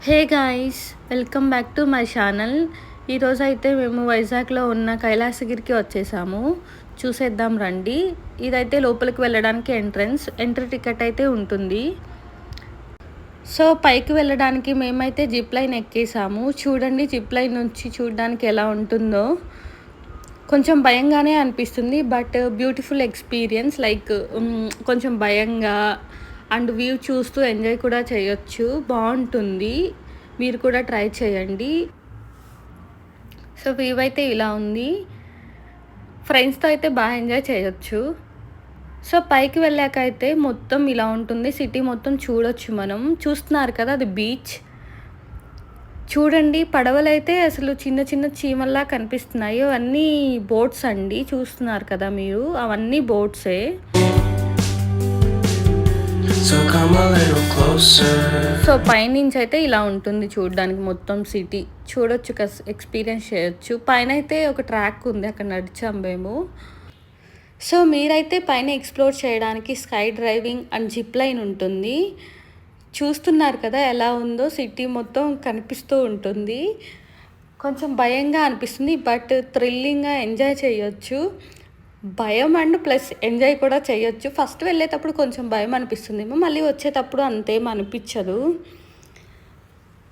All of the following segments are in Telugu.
Hey guys, welcome back to my channel. ఈరోజు అయితే మేము వైజాగ్లో ఉన్న కైలాసగిరికి వచ్చేసాము. చూసేద్దాం రండి. ఇదైతే లోపలికి వెళ్ళడానికి ఎంట్రీ టికెట్ అయితే ఉంటుంది. సో పైకి వెళ్ళడానికి మేమైతే జిప్ లైన్ ఎక్కేసాము. చూడండి, జిప్ లైన్ నుంచి చూడడానికి ఎలా ఉంటుందో. కొంచెం భయంగానే అనిపిస్తుంది, బట్ బ్యూటిఫుల్ ఎక్స్పీరియన్స్. లైక్ కొంచెం భయంగా అండ్ వ్యూ చూస్తూ ఎంజాయ్ కూడా చేయొచ్చు. బాగుంటుంది, మీరు కూడా ట్రై చేయండి. సో వ్యూ అయితే ఇలా ఉంది. ఫ్రెండ్స్తో అయితే బాగా ఎంజాయ్ చేయొచ్చు. సో పైకి వెళ్ళాక అయితే మొత్తం ఇలా ఉంటుంది. సిటీ మొత్తం చూడొచ్చు. మనం చూస్తున్నారు కదా, అది బీచ్. చూడండి, పడవలైతే అసలు చిన్న చిన్న చీమల్లా కనిపిస్తున్నాయి. అవన్నీ బోట్స్ అండి. చూస్తున్నారు కదా మీరు, అవన్నీ బోట్సే. సో పైనుంచి అయితే ఇలా ఉంటుంది చూడడానికి. మొత్తం సిటీ చూడొచ్చు, ఎక్స్పీరియన్స్ చేయొచ్చు. పైన అయితే ఒక ట్రాక్ ఉంది, అక్కడ నడిచాం మేము. సో మీరైతే పైన ఎక్స్ప్లోర్ చేయడానికి sky driving and zip line ఉంటుంది. చూస్తున్నారు కదా ఎలా ఉందో, సిటీ మొత్తం కనిపిస్తూ ఉంటుంది. కొంచెం భయంగా అనిపిస్తుంది, బట్ థ్రిల్లింగ్గా ఎంజాయ్ చేయొచ్చు. భయం అండ్ ప్లస్ ఎంజాయ్ కూడా చేయొచ్చు. ఫస్ట్ వెళ్ళేటప్పుడు కొంచెం భయం అనిపిస్తుందేమో, మళ్ళీ వచ్చేటప్పుడు అంతేం అనిపించదు.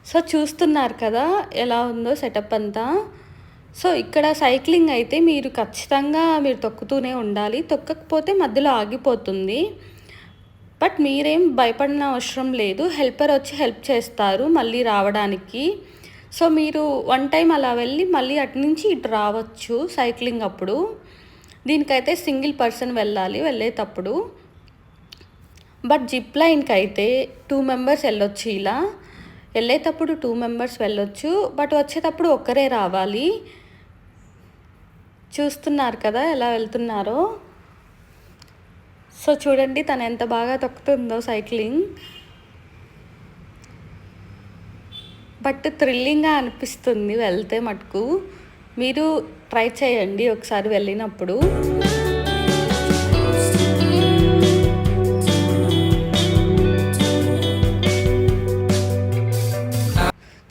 సో చూస్తున్నారు కదా ఎలా ఉందో సెటప్ అంతా. సో ఇక్కడ సైక్లింగ్ అయితే మీరు ఖచ్చితంగా తొక్కుతూనే ఉండాలి. తొక్కకపోతే మధ్యలో ఆగిపోతుంది. బట్ మీరేం భయపడిన అవసరం లేదు. హెల్పర్ వచ్చి హెల్ప్ చేస్తారు మళ్ళీ రావడానికి. సో మీరు వన్ టైం అలా వెళ్ళి మళ్ళీ అటు నుంచి ఇటు రావచ్చు సైక్లింగ్ అప్పుడు. దీనికైతే సింగిల్ పర్సన్ వెళ్ళాలి వెళ్ళేటప్పుడు. బట్ జిప్ లైన్కి అయితే 2 మెంబర్స్ వెళ్ళొచ్చు. ఇలా వెళ్ళేటప్పుడు 2 మెంబర్స్ వెళ్ళొచ్చు, బట్ వచ్చేటప్పుడు ఒక్కరే రావాలి. చూస్తున్నారు కదా ఎలా వెళ్తున్నారో. సో చూడండి తను ఎంత బాగా తొక్కుతుందో సైక్లింగ్. బట్ థ్రిల్లింగ్గా అనిపిస్తుంది వెళ్తే మటుకు. మీరు ట్రై చేయండి ఒకసారి వెళ్ళినప్పుడు.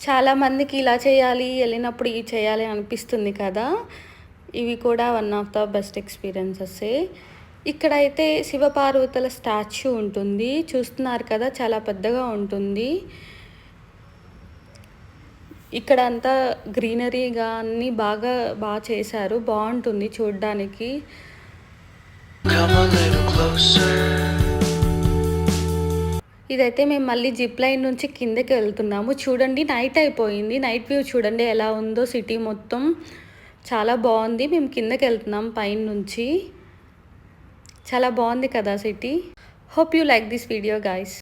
చాలామందికి ఇలా చేయాలి, వెళ్ళినప్పుడు ఇవి చేయాలి అనిపిస్తుంది కదా. ఇవి కూడా one of the best experiences. ఇక్కడైతే శివపార్వతుల స్టాచ్యూ ఉంటుంది. చూస్తున్నారు కదా, చాలా పెద్దగా ఉంటుంది. ఇక్కడ అంతా గ్రీనరీగా అన్నీ బాగా చేశారు. బాగుంటుంది చూడడానికి. ఇదైతే మేము మళ్ళీ జిప్ లైన్ నుంచి కిందకి వెళ్తున్నాము. చూడండి, నైట్ అయిపోయింది. నైట్ వ్యూ చూడండి ఎలా ఉందో సిటీ మొత్తం. చాలా బాగుంది. మేము కిందకి వెళ్తున్నాం పైన నుంచి. చాలా బాగుంది కదా city. Hope you like this video guys.